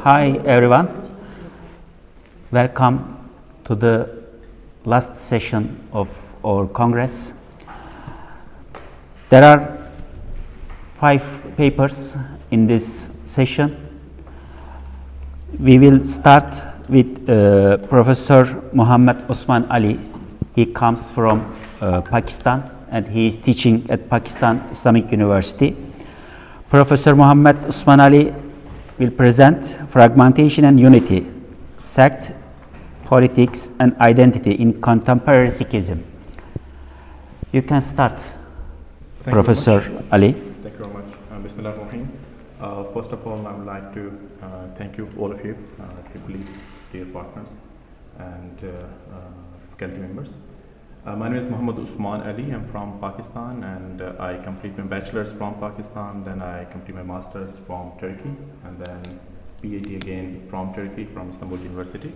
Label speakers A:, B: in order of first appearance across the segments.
A: Hi everyone, welcome to the last session of our Congress. There are 5 papers in this session. We will start with Professor Muhammad Usman Ali. He comes from Pakistan and he is teaching at Pakistan Islamic University. Professor Muhammad Usman Ali will present Fragmentation and Unity, Sect, Politics and Identity in Contemporary Sikhism. You can start, Professor Ali.
B: Thank you very much. Bismillahirrahmanirrahim. First of all, I would like to thank you, all of you, dear partners and faculty members. My name is Muhammad Usman Ali. I'm from Pakistan and I complete my bachelor's from Pakistan, then I complete my master's from Turkey and then PhD again from Turkey, from Istanbul University.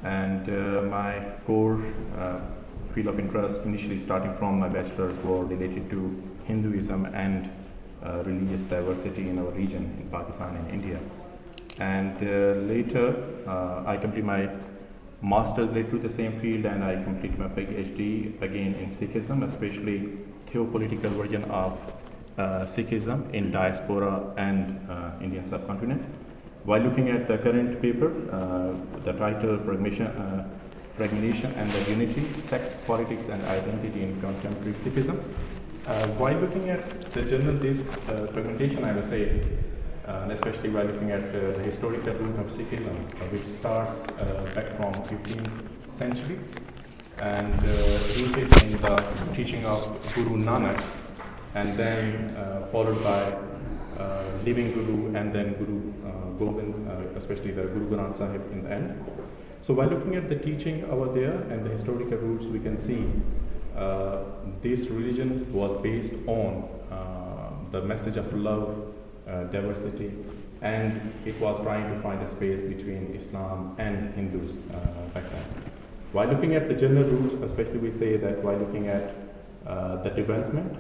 B: And my core field of interest initially starting from my bachelor's were related to Hinduism and religious diversity in our region in Pakistan and India. And later I complete my master's related to the same field and I complete my PhD again in Sikhism, especially theopolitical version of Sikhism in diaspora and Indian subcontinent. While looking at the current paper, the title Fragmentation and the Unity, Sects, Politics and Identity in Contemporary Sikhism. While looking at the journal, this fragmentation, I would say, and especially while looking at the historical root of Sikhism, which starts back from 15th century and rooted in the teaching of Guru Nanak, and then followed by living Guru and then Guru Gobind, especially the Guru Granth Sahib in the end. So while looking at the teaching over there and the historical roots, we can see this religion was based on the message of love, diversity, and it was trying to find a space between Islam and Hindus back then. While looking at the general roots, especially we say that while looking at the development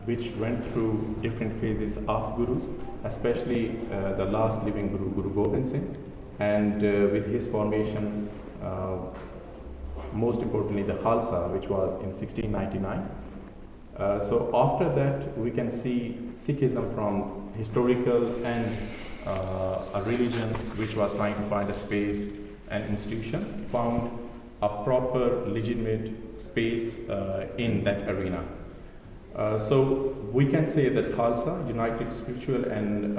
B: which went through different phases of Gurus, especially the last living Guru, Guru Gobind Singh, and with his formation, most importantly the Khalsa, which was in 1699. So after that we can see Sikhism from historical and a religion which was trying to find a space and institution, found a proper legitimate space in that arena. So we can say that Khalsa united spiritual and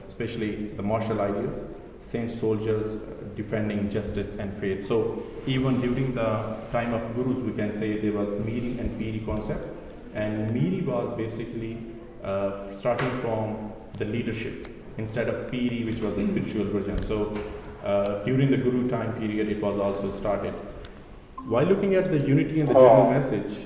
B: especially the martial ideas, saint soldiers defending justice and faith. So even during the time of Gurus, we can say there was Miri and Piri concept, and Miri was basically starting from the leadership instead of Piri, which was the spiritual version. So during the Guru time period, it was also started. While looking at the unity and the general message,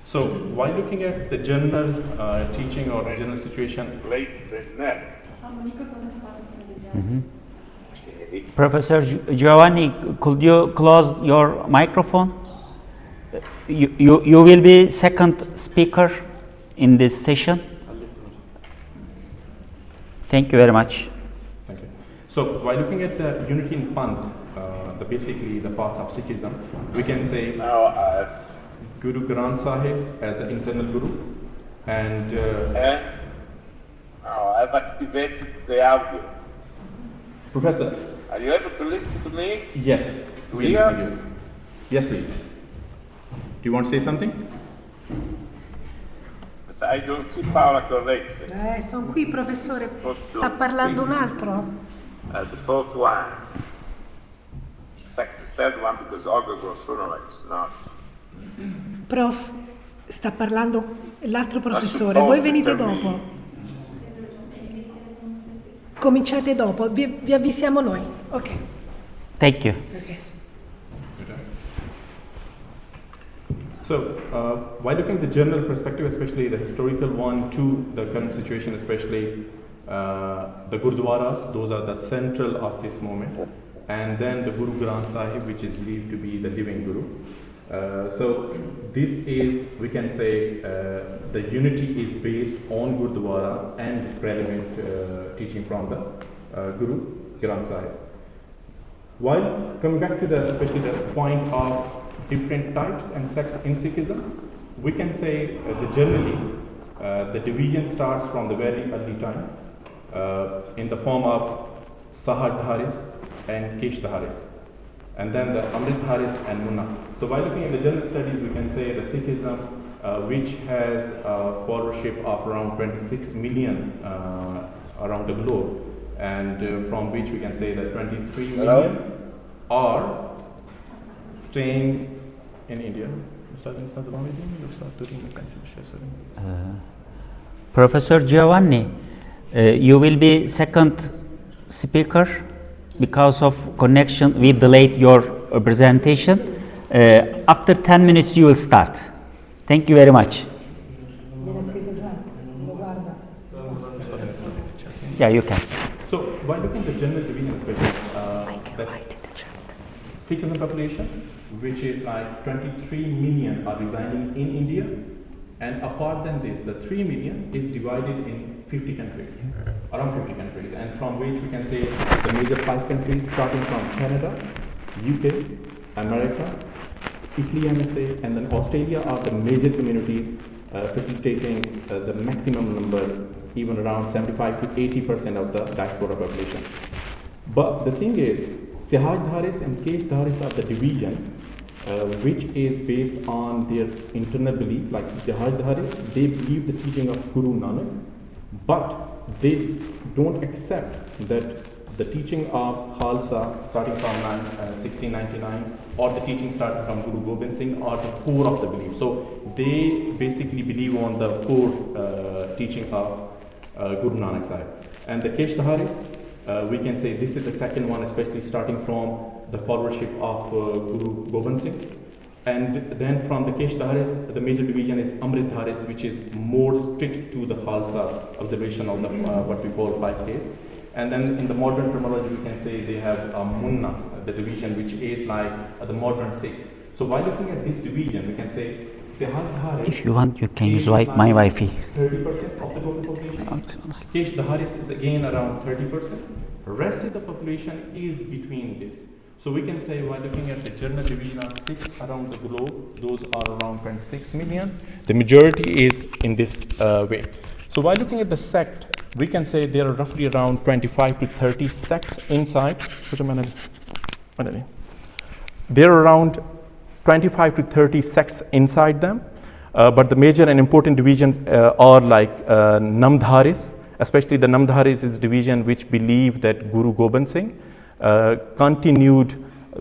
B: so while looking at the general teaching or general situation,
A: Professor Giovanni, could you close your microphone? You will be second speaker in this session. Thank you very much.
B: Thank you. So while looking at the unity in Panth, basically the path of Sikhism, we can say Guru Granth Sahib as the internal Guru, and
C: I've activated the audio.
B: Professor,
C: are you able to listen to me?
B: Yes, we listen to you. Yes, please. Do you want to say something?
C: But I don't see Paola correctly.
D: Sono qui, professore. Sta parlando un altro?
C: The fourth one. In fact, the third one, because Olga Gorshunova is not.
D: Prof, sta parlando l'altro professore. Voi venite dopo. Cominciate dopo, vi avvisiamo noi. Ok.
A: Thank you.
D: Okay.
B: So, while looking at the general perspective, especially the historical one, to the current situation, especially the Gurdwaras, those are the central of this moment, and then the Guru Granth Sahib, which is believed to be the living Guru. So this is, we can say, the unity is based on Gurdwara and relevant teaching from the Guru Granth Sahib. While coming back to especially the point of different types and sects in Sikhism, we can say that generally the division starts from the very early time in the form of Sahadharis and Keshdharis, and then the Amritdharis and Munna. So by looking at the general studies, we can say the Sikhism, which has a followership of around 26 million around the globe, and from which we can say that 23 million are staying in India.
A: Professor Giovanni, you will be second speaker because of connection. We delayed your presentation. After 10 minutes you will start. Thank you very much. Yeah, you can.
B: So while looking at the general division, especially that Sikhism population, which is like 23 million are residing in India, and apart than this, the 3 million is divided in 50 countries, around 50 countries, and from which we can say the major 5 countries starting from Canada, UK, America, Italy, I may say, and then Australia are the major communities facilitating the maximum number, even around 75 to 80% of the diaspora population. But the thing is, Sahadharis and Keshdharis are the division which is based on their internal belief. Like Sahadharis, they believe the teaching of Guru Nanak, but they don't accept that the teaching of Khalsa starting from 1699 or the teaching starting from Guru Gobind Singh are the core of the belief. So they basically believe on the core teaching of Guru Nanak Sahib. And the Keshdharis, we can say this is the second one, especially starting from the followership of Guru Gobind Singh. And then from the Keshdharis, the major division is Amritdharis, which is more strict to the Khalsa observation of the what we call 5 days. And then in the modern terminology, we can say they have Munna, the division, which is like the modern 6. So while looking at this division, we can say Sahadharis,
A: if you want, you can use my Wi-Fi.
B: 30% of the total population. Keshdharis is again around 30%. Rest of the population is between this. So we can say while looking at the general division of 6 around the globe, those are around 26 million. The majority is in this way. So while looking at the sect, we can say there are roughly around 25 to 30 sects inside. There are around 25 to 30 sects inside them, but the major and important divisions are like Namdharis, especially the Namdharis is a division which believe that Guru Gobind Singh continued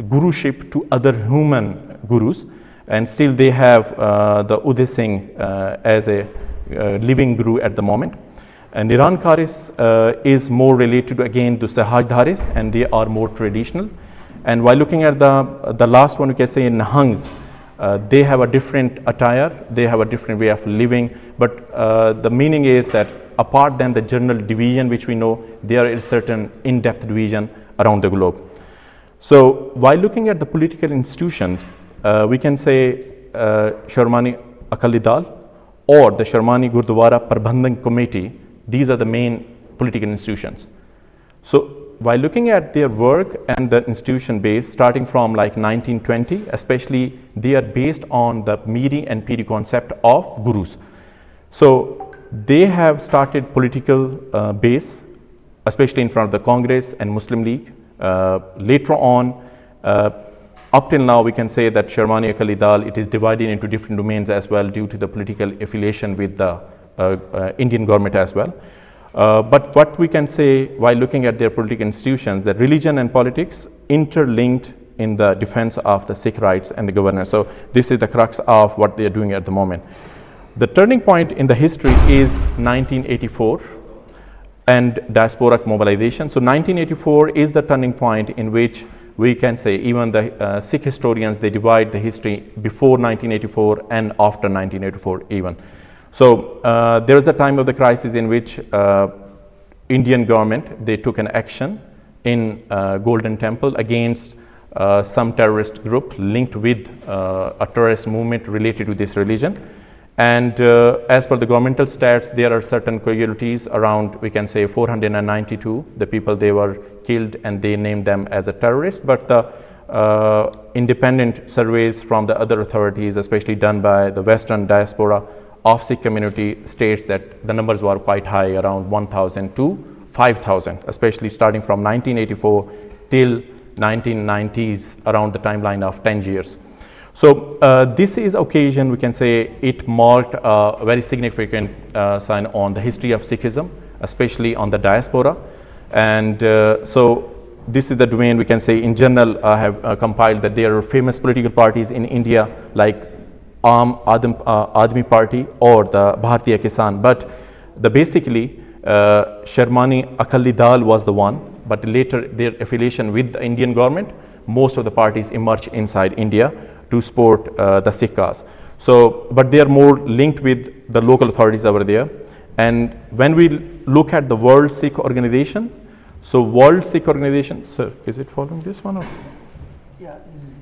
B: guruship to other human gurus, and still they have the Uday Singh as a living guru at the moment. And Nirankaris is more related again to Sahadharis, and they are more traditional. And while looking at the last one, we can say Nahangs, they have a different attire, they have a different way of living, but the meaning is that apart than the general division which we know, there is certain in-depth division around the globe. So while looking at the political institutions, we can say Sharmani Akali Dal or the Sharmani Gurdwara Prabandhan Committee, these are the main political institutions. So while looking at their work and the institution base starting from like 1920, especially they are based on the Miri and Piri concept of gurus. So they have started political base, especially in front of the Congress and Muslim League. Later on, up till now, we can say that Sharmani Akali Dal, it is divided into different domains as well due to the political affiliation with the Indian government as well. But what we can say while looking at their political institutions, that religion and politics interlinked in the defense of the Sikh rights and the governance. So this is the crux of what they are doing at the moment. The turning point in the history is 1984 and diasporic mobilization. So 1984 is the turning point in which we can say even the Sikh historians, they divide the history before 1984 and after 1984 even. So there was a time of the crisis in which Indian government, they took an action in Golden Temple against some terrorist group linked with a terrorist movement related to this religion. And as per the governmental stats, there are certain casualties around, we can say 492, the people they were killed, and they named them as a terrorist. But the independent surveys from the other authorities, especially done by the Western diaspora of Sikh community, states that the numbers were quite high, around 1,000 to 5,000, especially starting from 1984 till 1990s, around the timeline of 10 years. So this is occasion, we can say, it marked a very significant sign on the history of Sikhism, especially on the diaspora. And so this is the domain, we can say, in general, I have compiled that there are famous political parties in India like Aam Admi Party or the Bharatiya Kisan. But basically, Sharmani Akali Dal was the one, but later their affiliation with the Indian government, most of the parties emerged inside India to support the Sikh cause. So, but they are more linked with the local authorities over there. And when we look at the World Sikh Organization, so World Sikh Organization, sir, is it following this one? Or?
A: Yeah, this is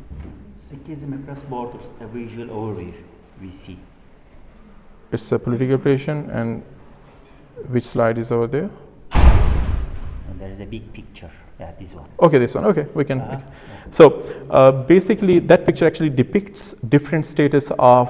A: Sikhism across borders, the visual overview we see.
B: It's a political operation, and which slide is over there?
A: And there is a big picture. Yeah, this one.
B: Okay, this one. Okay, we can. So basically, that picture actually depicts different status of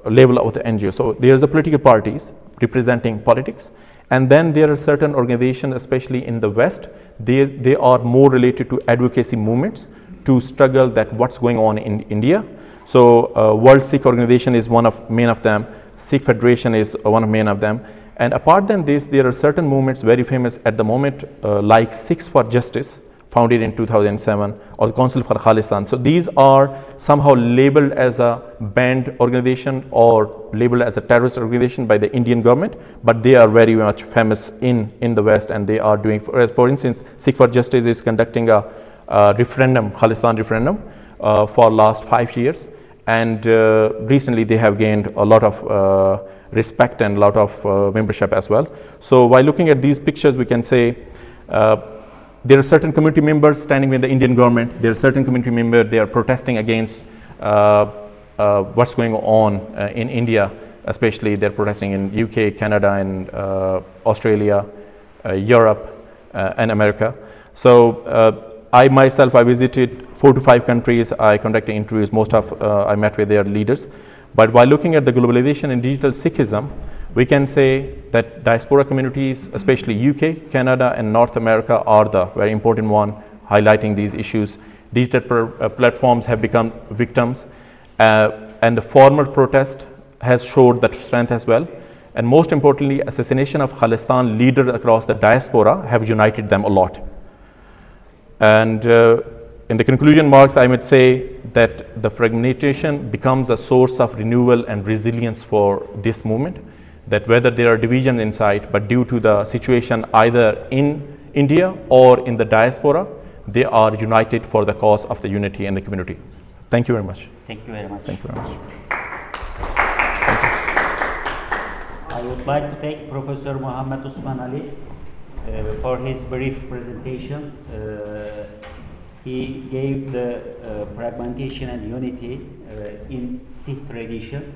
B: level of the NGO. So there's the political parties representing politics, and then there are certain organizations, especially in the West, they are more related to advocacy movements to struggle that what's going on in India. So World Sikh Organization is one of main of them. Sikh Federation is one of main of them. And apart than this, there are certain movements very famous at the moment, like Sikhs for Justice, founded in 2007, or the Council for Khalistan. So these are somehow labeled as a banned organization or labeled as a terrorist organization by the Indian government, but they are very much famous in the West, and they are doing, for instance, Sikh for Justice is conducting a referendum, Khalistan referendum, for last 5 years. And recently they have gained a lot of respect and a lot of membership as well. So while looking at these pictures, we can say there are certain community members standing with the Indian government. There are certain community members, they are protesting against what's going on in India, especially they're protesting in UK, Canada, and Australia, Europe, and America. So I myself, I visited 4 to 5 countries. I conducted interviews, I met with their leaders. But while looking at the globalization and digital Sikhism, we can say that diaspora communities, especially UK, Canada, and North America, are the very important one, highlighting these issues. Digital platforms have become victims, and the formal protest has showed that strength as well. And most importantly, assassination of Khalistan leaders across the diaspora have united them a lot. And in the conclusion marks, I would say that the fragmentation becomes a source of renewal and resilience for this movement, that whether there are divisions inside, but due to the situation either in India or in the diaspora, they are united for the cause of the unity and the community. Thank you very much.
A: Thank you very much.
B: Thank you very much.
A: I would like to thank Professor Muhammad Osman Ali for his brief presentation. He gave the fragmentation and unity in Sikh tradition.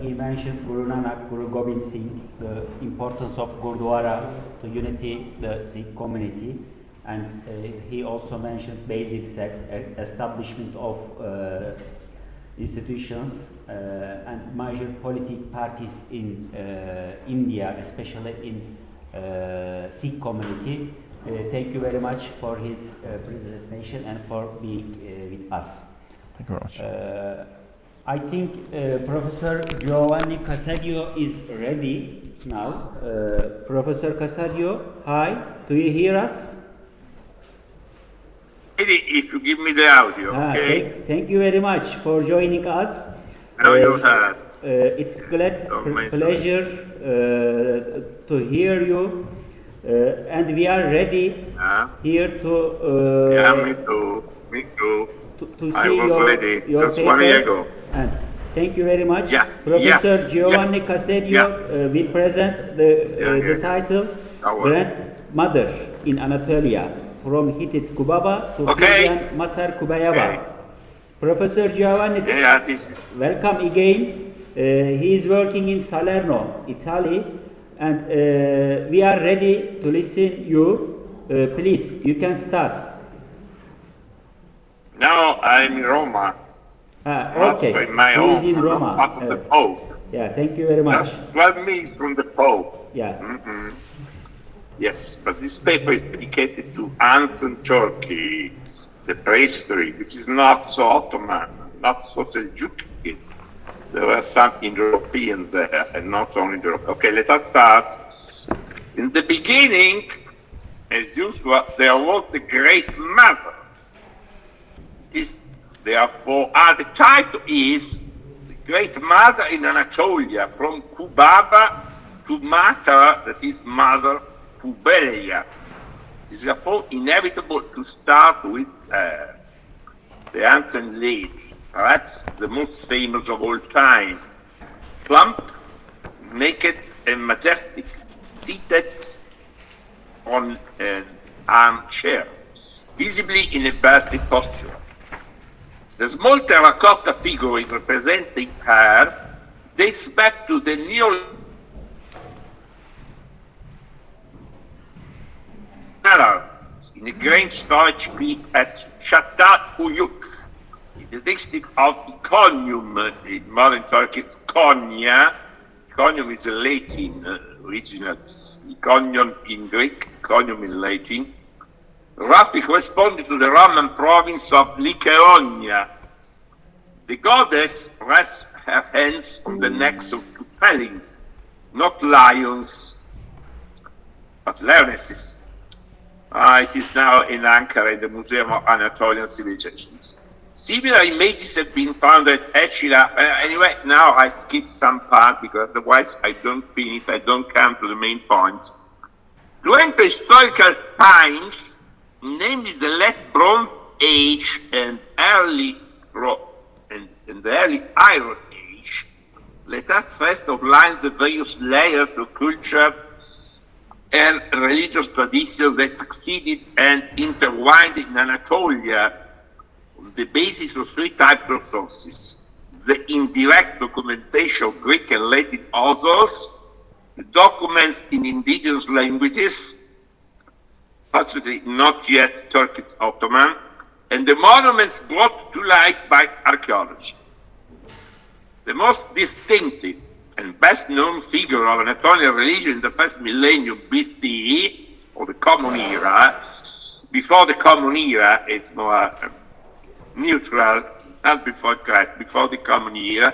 A: He mentioned Guru Nanak, Guru Gobind Singh, the importance of Gurdwara to unity the Sikh community, and he also mentioned basic sex, establishment of institutions and major political parties in India, especially in Sikh community. Thank you very much for his presentation and for being with us.
B: Thank you very much.
A: I think Professor Giovanni Casadio is ready now. Professor Casadio, hi, do you hear us?
C: If you give me the audio, okay?
A: Thank you very much for joining us. It's pleasure to hear you. And we are ready here to
C: me too.
A: To see your
C: just 1 year ago.
A: And thank you very much. Professor Giovanni Casadio will present the title Grandmother in Anatolia from Hittite Kubaba to
C: Okay.
A: Persian Matar Kubayaba.
C: Okay.
A: Professor Giovanni,
C: Yeah, this is
A: welcome again. He is working in Salerno, Italy, and we are ready to listen you. Please, you can start.
C: now I'm in Roma.
A: Okay,
C: Also in my
A: he
C: home.
A: is in
C: I'm
A: Roma.
C: part of the Pope.
A: Yeah, thank you very much.
C: Just 12 minutes from the Pope.
A: Yeah.
C: Yes, but this paper is dedicated to ancient Turkey, the prehistory, which is not so Ottoman, not so Seljukian. There were some Indo-Europeans there, and not only the. Okay, let us start. In the beginning, as usual, there was the Great Mother. This, therefore, the title is the Great Mother in Anatolia, from Kubaba to Mata, that is Mother Kubelia. It is therefore inevitable to start with the ancient lady, perhaps the most famous of all time, plump, naked, and majestic, seated on an armchair, visibly in a birthday posture. The small terracotta figurine representing her dates back to the in the grain storage pit at Çatalhöyük, in the district of Iconium, in modern Turkish Konya. Iconium is a Latin original. Iconium in Greek, Iconium in Latin, roughly corresponding to the Roman province of Lycaonia. The goddess rests her hands on the necks of two felines, not lions, but lionesses. It is now in Ankara in the Museum of Anatolian Civilizations. Similar images have been found at Eshila. Anyway, now I skip some part because otherwise I don't finish, I don't come to the main points. To enter historical times, namely the late Bronze Age and early the early Iron Age, let us first outline the various layers of culture and religious traditions that succeeded and intertwined in Anatolia on the basis of three types of sources: the indirect documentation of Greek and Latin authors, the documents in indigenous languages, possibly not yet Turkish Ottoman, and the monuments brought to light by archaeology. The most distinctive and best known figure of Anatolian religion in the first millennium BCE, or the Common Era, before the Common Era is more neutral, not before Christ, before the Common Era,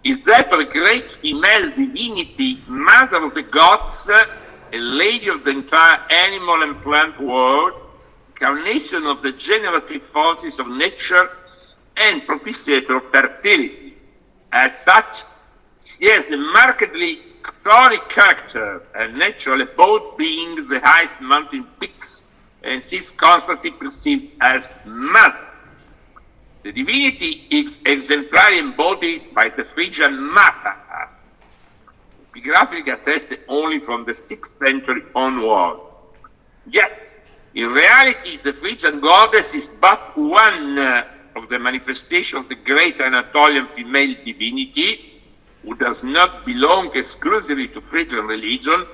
C: is that of a great female divinity, mother of the gods, a lady of the entire animal and plant world, incarnation of the generative forces of nature, and propitiator of fertility. As such, she has a markedly chthonic character, and naturally both being the highest mountain peaks, and she is constantly perceived as mother. The divinity is exemplarily embodied by the Phrygian Mata, epigraphically attested only from the 6th century onward. Yet, in reality, the Phrygian goddess is but one of the manifestations of the great Anatolian female divinity, who does not belong exclusively to Phrygian religion,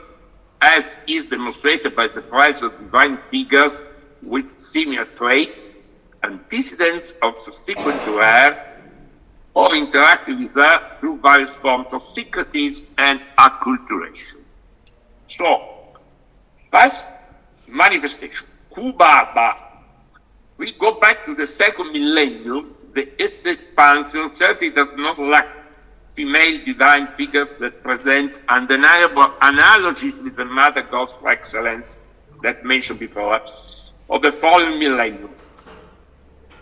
C: as is demonstrated by the presence of divine figures with similar traits, antecedents of subsequent to her, or interacting with her through various forms of secretism and acculturation. So, first manifestation, Kubaba. We go back to the 2nd millennium. The ethnic pantheon certainly does not lack female divine figures that present undeniable analogies with the mother gods for excellence that mentioned before, of the following millennium.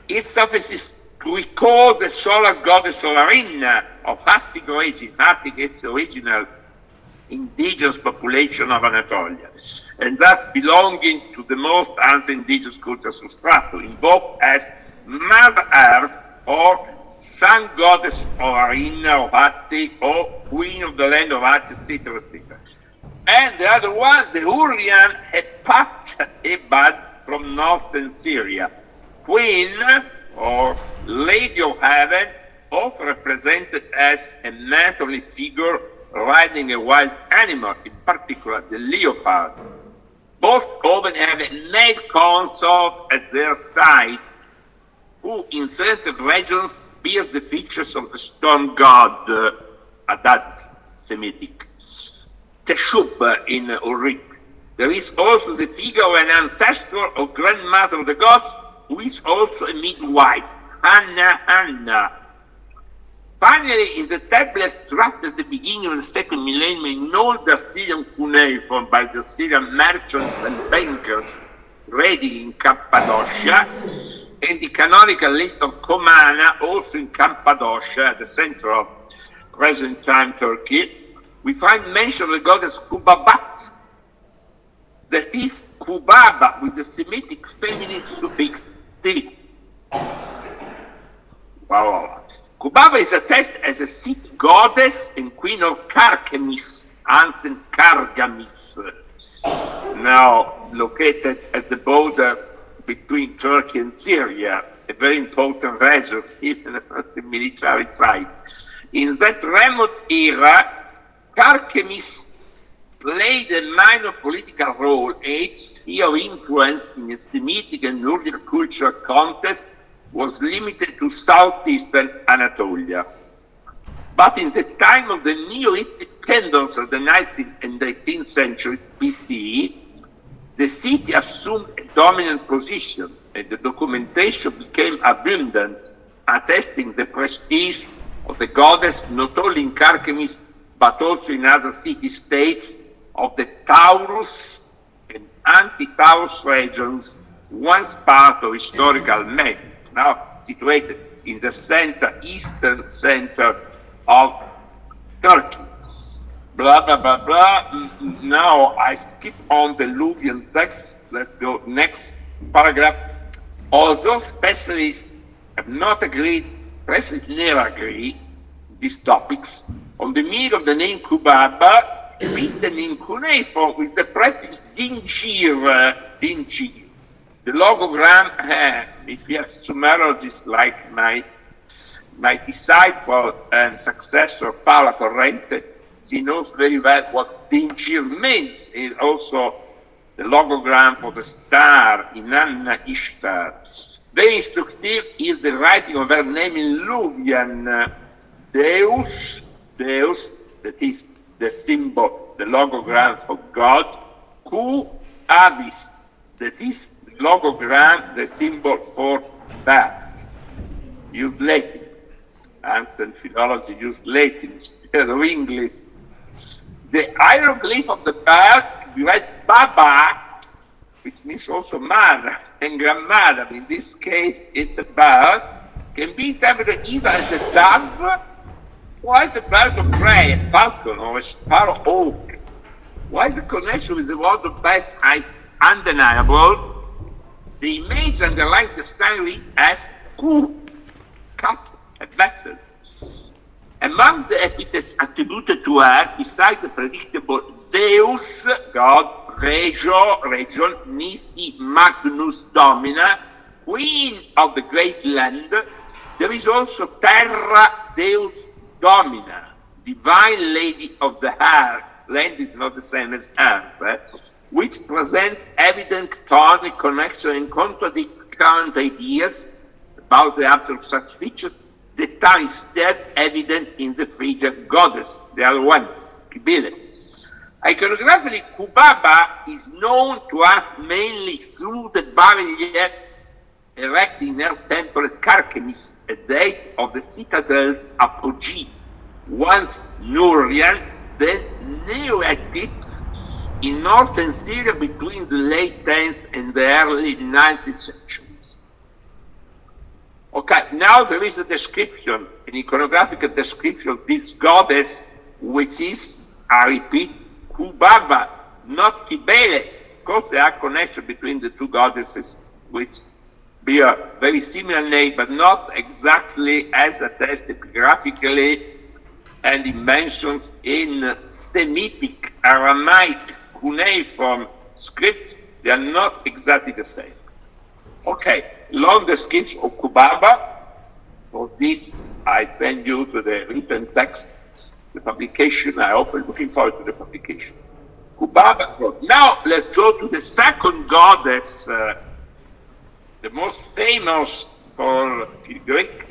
C: It suffices to recall the solar goddess Solarina of Hattic origin. Hattic is the original indigenous population of Anatolia, and thus belonging to the most ancient indigenous cultures of Strato, invoked as Mother Earth or Sun Goddess Solarina of Hattic or Queen of the land of Hattic, etc., etc. And the other one, the Hurrian Hepat Ebad from northern Syria. Queen, or Lady of Heaven, often represented as a matronly figure riding a wild animal, in particular the leopard. Both often have a male consort at their side, who in certain regions bears the features of the storm god, Adad, Semitic, Teshub in Urit. There is also the figure of an ancestor or grandmother of the gods, who is also a midwife, Anna. Finally, in the tablets drafted at the beginning of the second millennium in old Assyrian cuneiform by the Assyrian merchants and bankers ready in Cappadocia, and the canonical list of Comana, also in Cappadocia, at the center of present-time Turkey, we find mention of the goddess Kubabat, that is Kubaba, with the Semitic feminine suffix ti. Wow. Kubaba is attested as a seat goddess and queen of Karkemis, ancient Kargamis, now located at the border between Turkey and Syria, a very important region, even at the military side. In that remote era, Karkemis played a minor political role, and its sphere of influence in a Semitic and Nordic cultural context was limited to southeastern Anatolia. But in the time of the Neolithic kingdoms of the 19th and 18th centuries BCE, the city assumed a dominant position, and the documentation became abundant, attesting the prestige of the goddess not only in Karkemis, but also in other city-states of the Taurus and anti-Taurus regions, once part of historical Med, now situated in the eastern center of Turkey. Blah, blah, blah, blah. Now I skip on the Luwian text. Let's go next paragraph. Although specialists have not agreed, specialists never agree, these topics, on the meaning of the name Kubaba, written in cuneiform with the prefix Dingir. The logogram, if you have Sumerologists like my disciple and successor Paola Corrente, she knows very well what Dingir means. It's also the logogram for the star in Anna Ishtar. Very instructive is the writing of her name in Luwian, Deus, that is the symbol, the logogram for God, Q Avis, that is the logogram, the symbol for that. Use Latin. Ancient philology used Latin instead of English. The hieroglyph of the bird, we read Baba, which means also mother and grandmother. In this case, it's a bird, can be interpreted either as a dove or as a bird of prey, a falcon or a sparrow hawk. While the connection with the word of best is undeniable, the image underlying the sign read as ku, cup, a vessel. Amongst the epithets attributed to her, besides the predictable Deus, God, region, Nisi Magnus Domina, Queen of the great land, there is also Terra Deus Domina, Divine Lady of the Earth. Land is not the same as Earth, which presents evident cosmic connection and contradict current ideas about the absence of such features that are instead evident in the Phrygian goddess, the other one, Kybele. Iconographically, Kubaba is known to us mainly through the bas-relief erected in her temple at Karkemis, a date of the citadel's apogee, once Nurian, then Neolithic, in northern Syria between the late 10th and the early 9th centuries. Okay, now there is a description, an iconographic description of this goddess, which is, I repeat, Kubaba, not Kybele. Of course, there are connections between the two goddesses, which bear very similar name, but not exactly as attested epigraphically and in mentions in Semitic, Aramaic, cuneiform scripts. They are not exactly the same. Okay, long description of Kubaba. For this, I send you to the written text, the publication. I hope you're looking forward to the publication. Kubaba. Now let's go to the second goddess, the most famous for Greek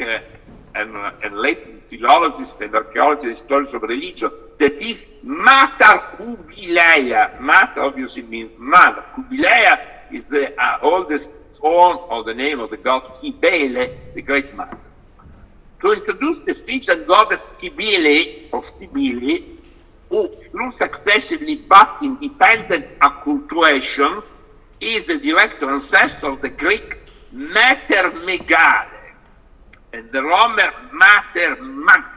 C: and Latin philologists and archaeologists, historians of religion, that is Mater Cubileia. Mater obviously means mother. Cubileia is the oldest form of the name of the god Cybele, the great mother. To introduce the Phrygian goddess Cybele, or Cybele, who through successively but independent acculturations is the direct ancestor of the Greek Mater Megale and the Roman Mater Magna.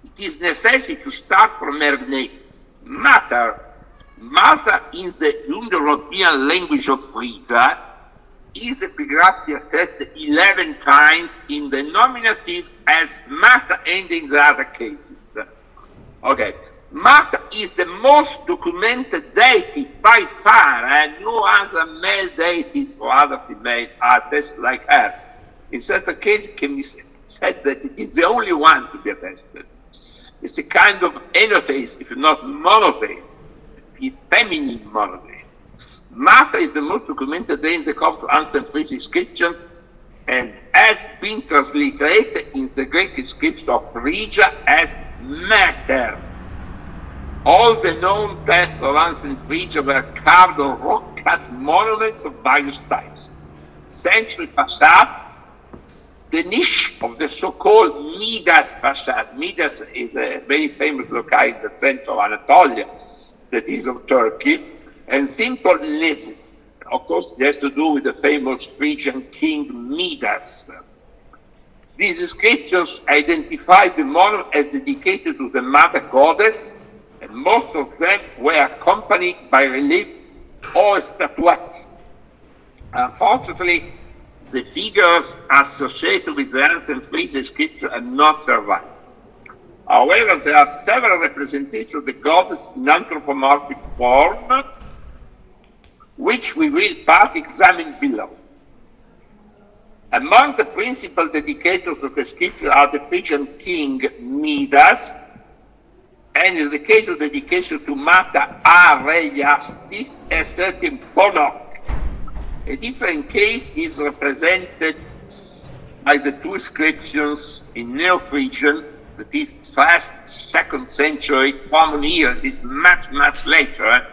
C: It is necessary to start from her name. Mater, Martha in the Indo-European language of Phrygia, is epigraphically attested 11 times in the nominative as Mater and in the other cases. Okay, Mater is the most documented deity by far, and no other male deities or other female are attested like her. In certain cases, it can be said that it is the only one to be attested. It's a kind of enotheist, if not monotheist, feminine monotheist. Mater is the most documented in the Coptic Ancient Phrygian inscriptions and has been transliterated in the Greek inscription of Phrygia as Mater. All the known texts of ancient Phrygia were carved on rock-cut monuments of various types. Century facades, the niche of the so-called Midas facade. Midas is a very famous locality in the center of Anatolia, that is of Turkey, and simple niches. Of course, it has to do with the famous Phrygian king Midas. These inscriptions identify the monument as dedicated to the mother goddess, and most of them were accompanied by relief or statuette. Unfortunately, the figures associated with the ancient Phrygian scripture have not survived. However, there are several representations of the goddess in anthropomorphic form, which we will partly examine below. Among the principal dedicators of the scripture are the Phrygian king Midas, and in the case of dedication to Mater Areias, this a certain Ponok. A different case is represented by the two inscriptions in Neo-Phrygian, that is 1st, 2nd century, Common Era, this much later,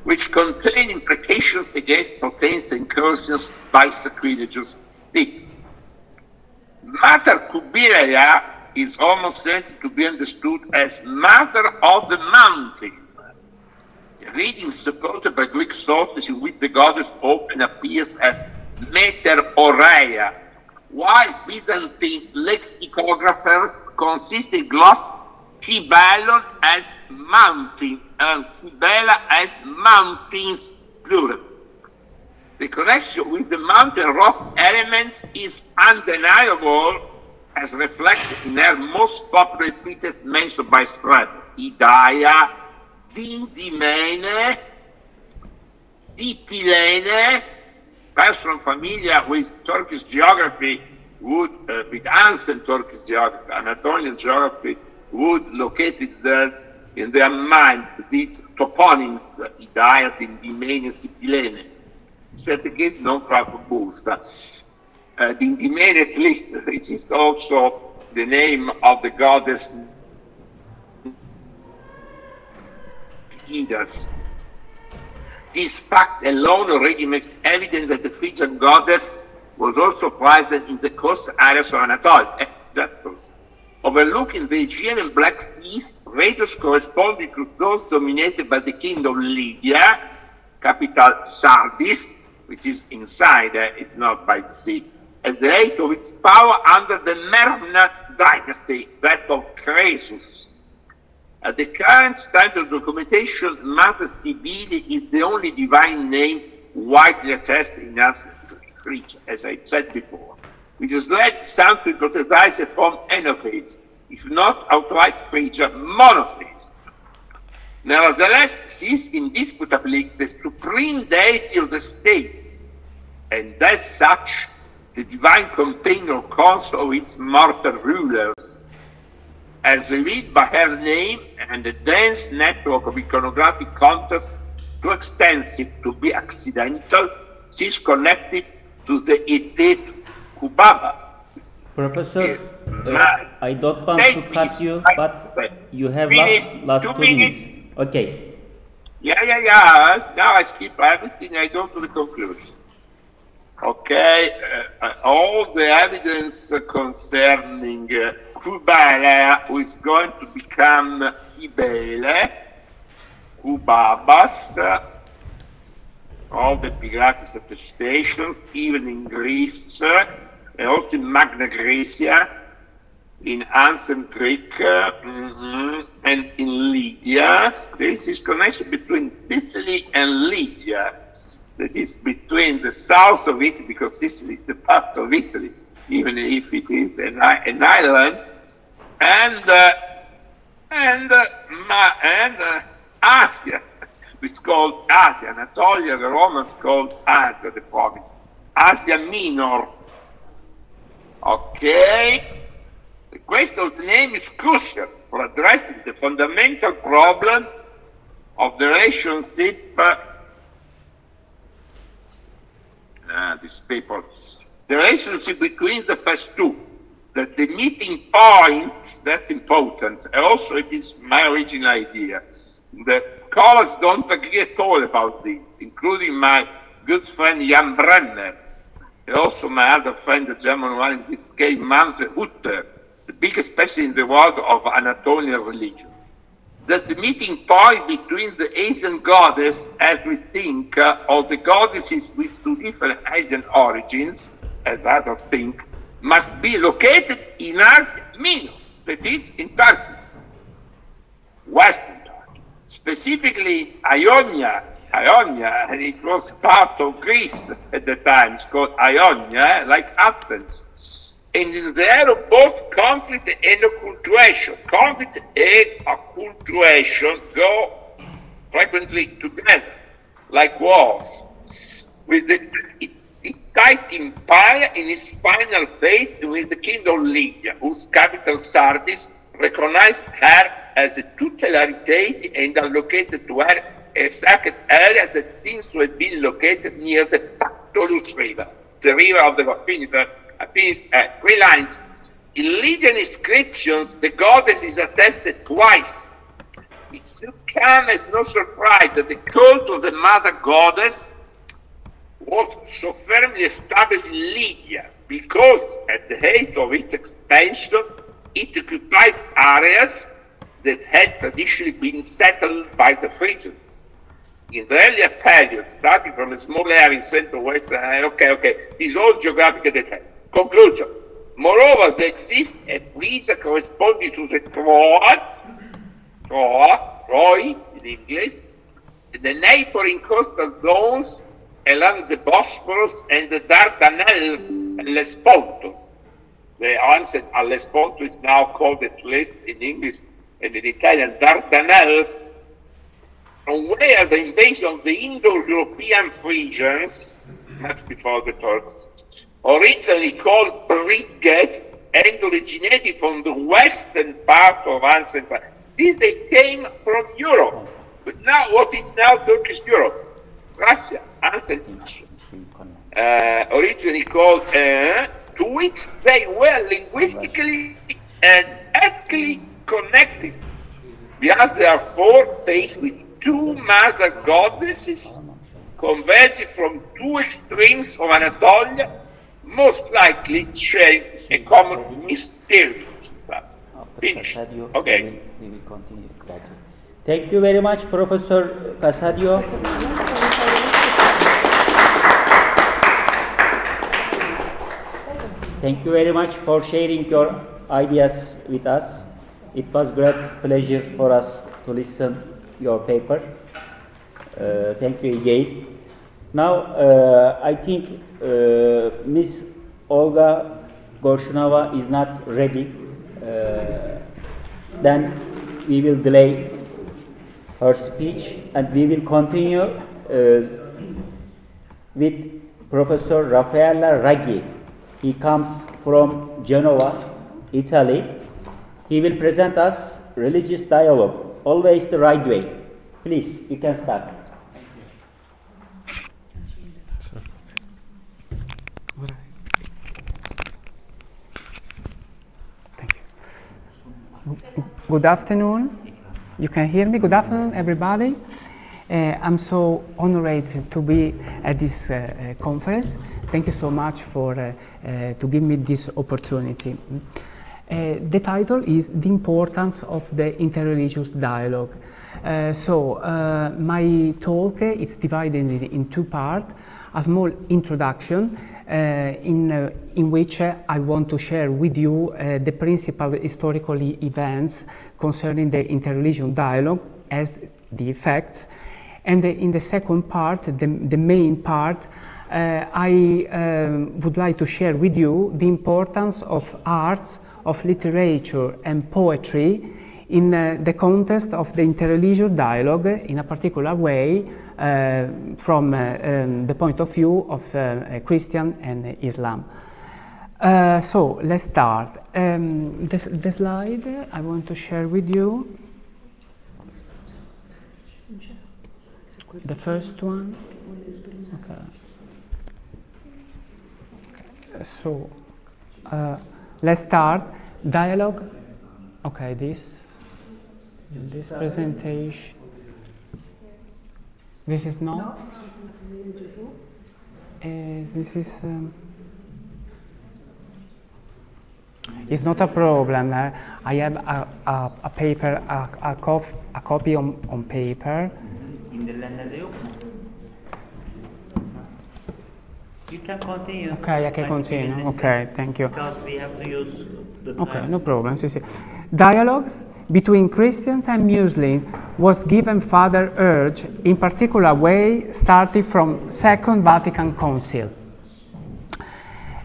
C: which contain imprecations against profanes and incursions by sacrilegious thieves. Mater Cubileia is almost certain to be understood as Mother of the Mountain. A reading supported by Greek sources in which the goddess often appears as Mater Oreia, while Byzantine lexicographers consistently gloss Kybelon as mountain and Kybela as mountains, plural. The connection with the mountain rock elements is undeniable, as reflected in her most popular epithets mentioned by Strabo: Idaia, Dindymene, Dipilene. Person familiar with Turkish geography would, with ancient Turkish geography, Anatolian geography, would locate it there in their mind, these toponyms, Idaia, Dindymene, Dipilene. Certain cases non fra busta. Dindymene, at least, which is also the name of the goddess Midas. This fact alone already makes evident that the Phrygian goddess was also present in the coastal areas of Anatolia. That's also. Overlooking the Aegean and Black Seas, regions corresponding to those dominated by the kingdom of Lydia, capital Sardis, which is inside, it's not by the sea, at the height of its power under the Merna dynasty, that of Croesus. At the current standard documentation, Mater Cybele is the only divine name widely attested in ancient Phrygia, as I said before, which has led some to hypothesize a form enotheist, if not outright Phrygia, monotheist. Nevertheless, she is indisputably the supreme deity of the state, and as such, the divine container also of its mortal rulers, as revealed by her name and the dense network of iconographic contacts, too extensive to be accidental. She is connected to the Etet Kubaba.
A: Professor, I don't want to cut you, but you have last 2 minutes. Okay.
C: Yeah. Now I skip everything, I go to the conclusion. Okay, all the evidence concerning Kubala, who is going to become Kibele, Kubabas, all the epigraphic attestations, even in Greece, and also in Magna Graecia, in Ancient Greek, and in Lydia. There is this connection between Sicily and Lydia, that is between the south of Italy, because Sicily is a part of Italy, even if it is an island, and Asia, which is called Asia. Anatolia, the Romans called Asia, the province. Asia Minor. Okay. The question of the name is crucial for addressing the fundamental problem of the relationship. This paper. The relationship between the first two. That the meeting point, that's important. Also, it is my original idea. The scholars don't agree at all about this, including my good friend Jan Brenner, and also my other friend, the German one in this case, Manfred Hutter, the biggest specialist in the world of Anatolian religion. That the meeting point between the Asian goddess, as we think, of the goddesses with two different Asian origins, as others think, must be located in Asia Minor, that is, in Turkey, Western Turkey, specifically Ionia. Ionia, and it was part of Greece at the time, it's called Ionia, like Athens. And in there, both conflict and occultation. Conflict and occultation go frequently together, like wars. With the Hittite Empire in its final phase, with the kingdom of Lydia, whose capital Sardis recognized her as a tutelary deity and allocated to her a sacred area that seems to have been located near the Pactolus River, the river of the Affinis. 3 lines. In Lydian inscriptions, the goddess is attested twice. It should come as no surprise that the cult of the mother goddess was so firmly established in Lydia, because at the height of its expansion, it occupied areas that had traditionally been settled by the Phrygians. In the earlier period, starting from a small area in central western, these all geographical details. Conclusion. Moreover, there exists a Phrygia corresponding to the Troy in English, the neighboring coastal zones along the Bosphorus and the Dardanelles and Lespontus. The answer Lespontus is now called at least in English and in Italian Dardanelles, from where the invasion of the Indo-European Phrygians, much before the Turks, originally called Briges, and originated from the western part of ancient. This they came from Europe, but now what is now Turkish Europe? Russia, ancient originally called, to which they were linguistically and ethnically connected, because they are faced with 2 mother goddesses converging from 2 extremes of Anatolia, most likely sharing a common mysterious. Finish. Okay.
A: We will continue gradually. Thank you very much, Professor Casadio. Thank you very much for sharing your ideas with us. It was great pleasure for us to listen your paper. Thank you again. Now, I think Ms. Olga Gorshunova is not ready. Then we will delay her speech, and we will continue with Professor Raffaella Raggi. He comes from Genoa, Italy. He will present us religious dialogue, always the right way. Please, you can start.
E: Thank you. Good afternoon. You can hear me? Good afternoon, everybody. I'm so honored to be at this conference. Thank you so much for to give me this opportunity. The title is The Importance of the Interreligious Dialogue. My talk is divided in two parts. A small introduction in which I want to share with you the principal historical events concerning the interreligious dialogue as the effects. And in the second part, the main part, I would like to share with you the importance of arts, of literature and poetry in the context of the interreligious dialogue in a particular way from the point of view of Christian and Islam. So let's start. The slide I want to share with you. The first one. Okay. So let's start dialogue. Okay, this presentation. This is not. This is. It's not a problem. I have a paper, a copy on paper.
A: You can continue.
E: Okay, I can continue. Okay, thank you.
A: Because we have to use the time.
E: Okay, no problem. Dialogues between Christians and Muslims was given further urge, in particular way, starting from Second Vatican Council.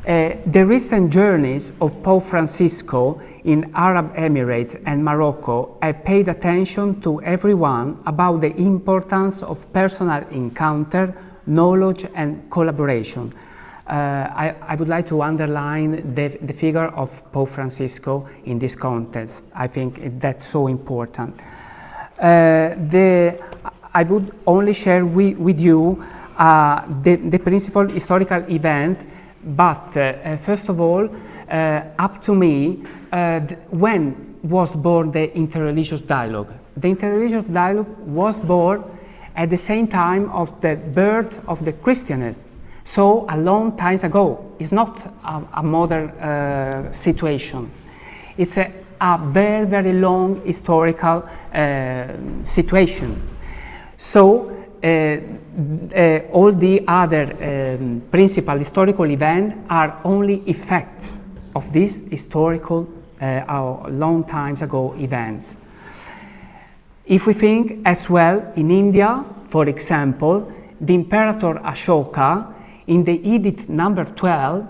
E: The recent journeys of Pope Francisco in Arab Emirates and Morocco have paid attention to everyone about the importance of personal encounter, knowledge and collaboration. I would like to underline the figure of Pope Francisco in this context. I think that's so important. I would only share with you the principal historical event, but first of all, up to me, when was born the interreligious dialogue? The interreligious dialogue was born at the same time of the birth of the Christianism, so a long time ago. It's not a modern situation. It's a very, very long historical situation. So all the other principal historical events are only effects of these historical long times ago events. If we think as well in India, for example, the Imperator Ashoka in the Edict number 12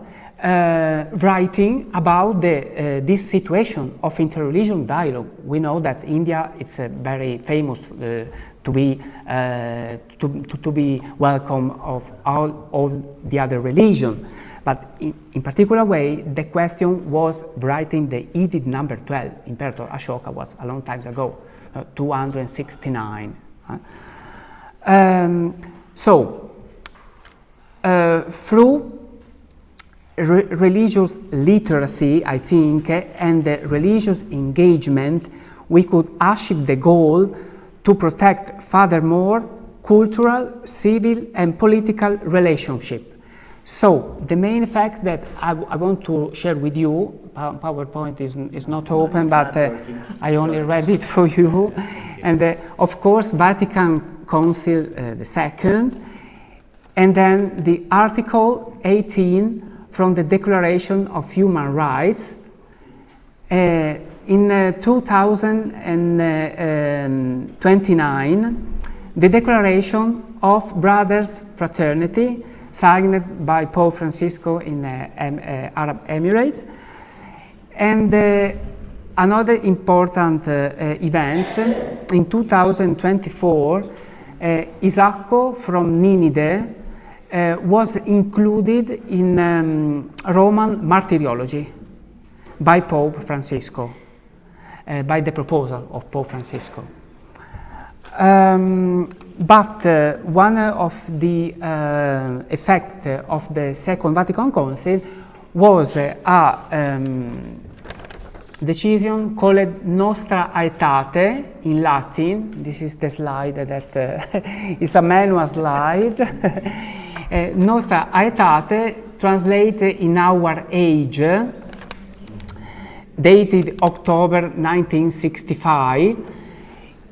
E: writing about this situation of interreligious dialogue. We know that India is very famous to be welcome of all the other religions. But in particular way, the question was writing the Edict number 12. Imperator Ashoka was a long time ago, 269. Through religious literacy, I think, and religious engagement, we could achieve the goal to protect furthermore cultural, civil, and political relationship. So the main fact that I want to share with you, PowerPoint is not open, but I only read it for you, and of course Vatican Council II, and then the Article 18 from the Declaration of Human Rights. In 2029, the Declaration of Brothers' Fraternity, signed by Pope Francisco in Arab Emirates, and another important event, in 2024, Isacco from Ninide was included in Roman martyrology by Pope Francisco, by the proposal of Pope Francisco. But one of the effects of the Second Vatican Council was a decision called Nostra Aetate in Latin. This is the slide that is a manual slide. Nostra Aetate, translated in our age, dated October 1965.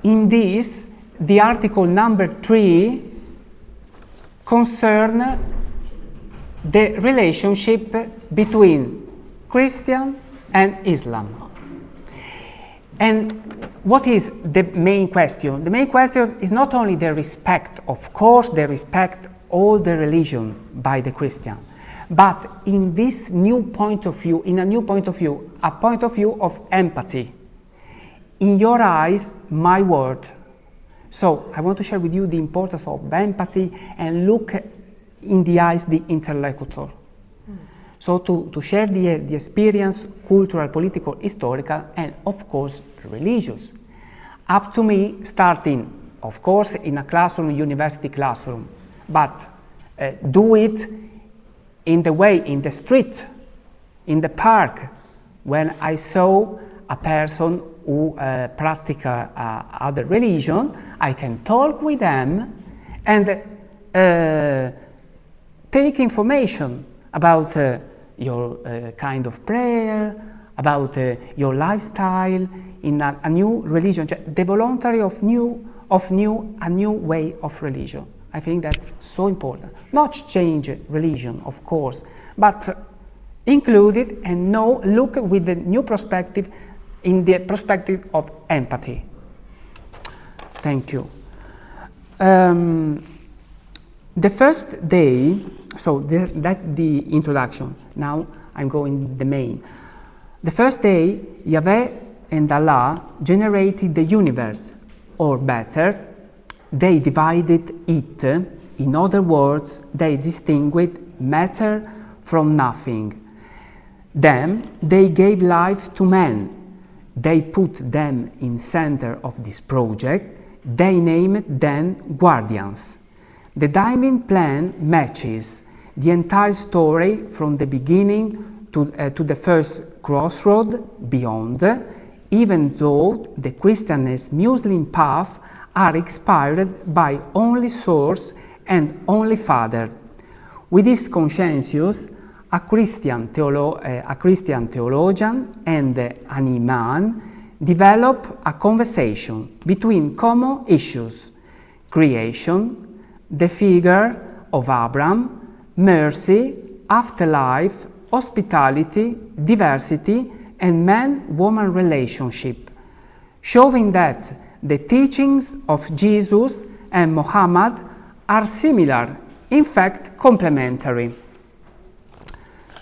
E: In this, the article number 3 concerns the relationship between Christian and Islam. And what is the main question? The main question is not only the respect, of course, the respect all the religion by the Christian, but in this new point of view, in a new point of view, a point of view of empathy. In your eyes, my word. So I want to share with you the importance of empathy and look in the eyes the interlocutor. So to share the experience, cultural, political, historical, and of course religious. Up to me, starting, of course, in a classroom, university classroom, but do it in the way, in the street, in the park, when I saw a person who practice other religion, I can talk with them and take information about your kind of prayer, about your lifestyle in a new religion, the voluntary of a new way of religion. I think that's so important. Not change religion, of course, but include it and look with the new perspective, in the perspective of empathy. Thank you. The first day, so that's the introduction. Now I'm going the main. The first day, Yahweh and Allah generated the universe, or better, they divided it. In other words, they distinguished matter from nothing. Then they gave life to man. They put them in center of this project. They named them guardians. The divine plan matches the entire story from the beginning to the first crossroad beyond, even though the Christian and Muslim path are inspired by only source and only Father. With this conscientious, a Christian theologian and an imam develop a conversation between common issues: creation, the figure of Abraham, mercy, afterlife, hospitality, diversity, and man-woman relationship, showing that the teachings of Jesus and Muhammad are similar, in fact complementary.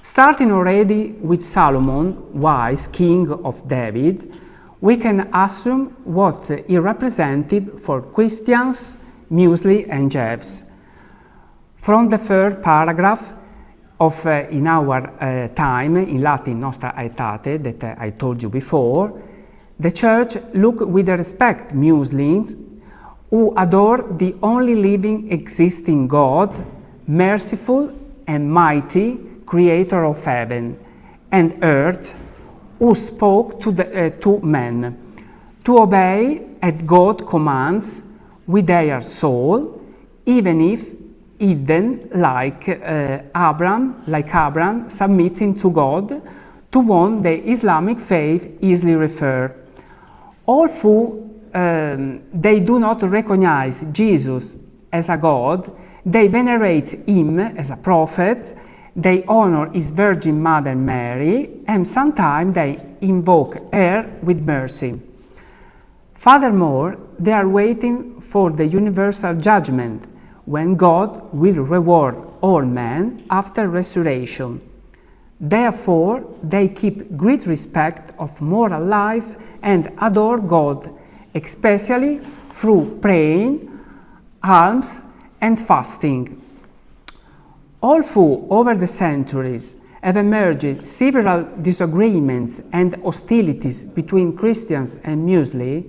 E: Starting already with Solomon, wise king of David, we can assume what he represented for Christians, Muslims, and Jews. From the third paragraph of in our time, in Latin, Nostra Aetate, that I told you before, the Church look with respect Muslims who adore the only living existing God, merciful and mighty, creator of heaven and earth, who spoke to men to obey at God's commands with their soul, even if hidden like Abraham, submitting to God, to whom the Islamic faith easily refer. Although they do not recognize Jesus as a God, they venerate him as a prophet, they honor his Virgin Mother Mary, and sometimes they invoke her with mercy. Furthermore, they are waiting for the universal judgment, when God will reward all men after resurrection. Therefore, they keep great respect of moral life and adore God, especially through praying, alms, and fasting. Although over the centuries have emerged several disagreements and hostilities between Christians and Muslims,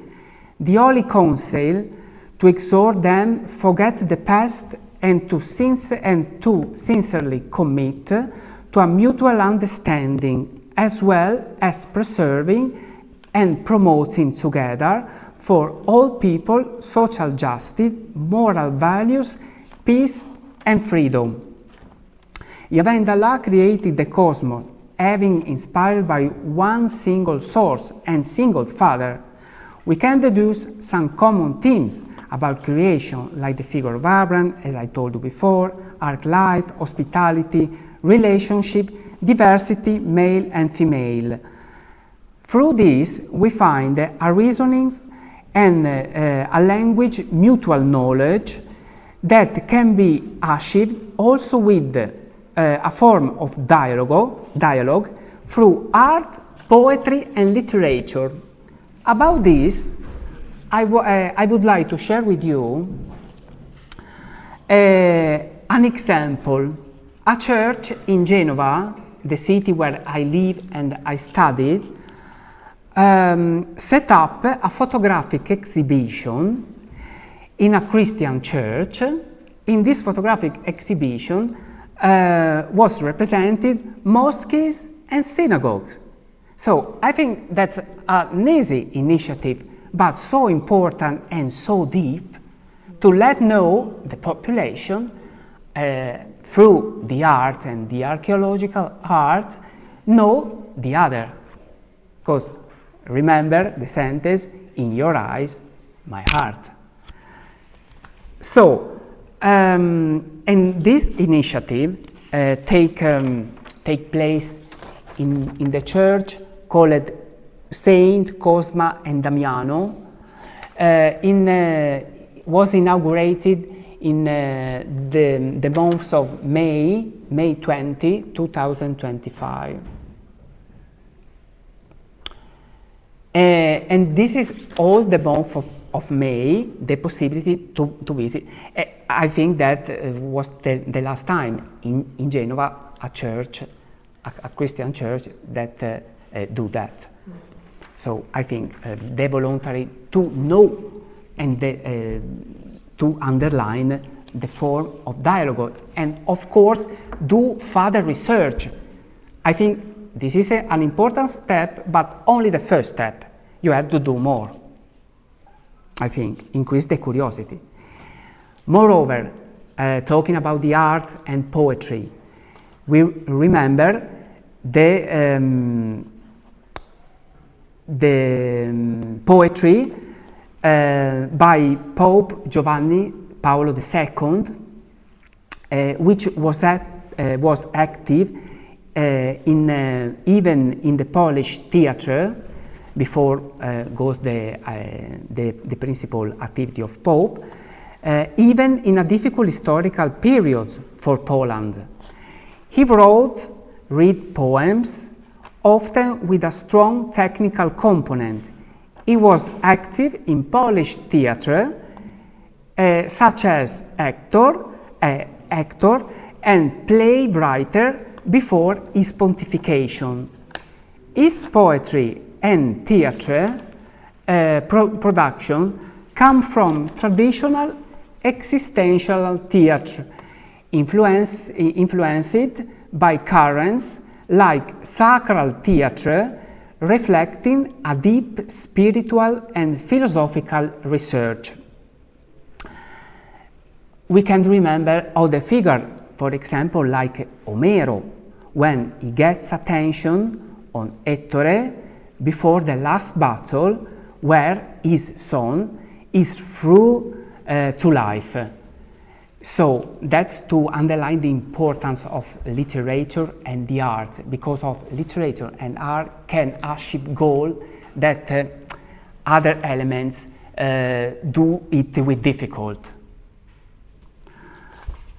E: the Holy Council, to exhort them forget the past and to sincerely commit to a mutual understanding, as well as preserving and promoting together for all people social justice, moral values, peace, and freedom. Even Allah created the cosmos, having inspired by one single source and single Father. We can deduce some common themes about creation, like the figure of Abraham, as I told you before, ark life, hospitality, relationship, diversity, male and female. Through this, we find a reasoning and a language mutual knowledge that can be achieved also with a form of dialogue through art, poetry, and literature. About this, I would like to share with you an example. A church in Genova, the city where I live and I studied, set up a photographic exhibition in a Christian church. In this photographic exhibition was represented mosques and synagogues. So I think that's an easy initiative, but so important and so deep to let know the population through the art and the archaeological art, know the other. Because remember the sentence, in your eyes, my heart. So, and this initiative take place in the church called Saint Cosma and Damiano. Was inaugurated in the months of May 20, 2025. And this is all the month of May, the possibility to visit. I think that was the last time in Genova a church, a Christian church that do that. So I think they voluntary to know and to underline the form of dialogue, and of course do further research. I think this is an important step, but only the first step. You have to do more. I think increase the curiosity. Moreover, talking about the arts and poetry, we remember the poetry by Pope Giovanni Paolo II, which was active even in the Polish theatre before goes the principal activity of Pope, even in a difficult historical period for Poland. He wrote read poems, often with a strong technical component. He was active in Polish theatre, such as actor and play writer before his pontification. His poetry and theatre production come from traditional existential theatre, influenced by currents like sacral theatre, reflecting a deep spiritual and philosophical research. We can remember other figures, for example, like Omero, when he gets attention on Ettore before the last battle, where his son is through to life. So that's to underline the importance of literature and the art, because of literature and art can achieve goals that other elements do it with difficult.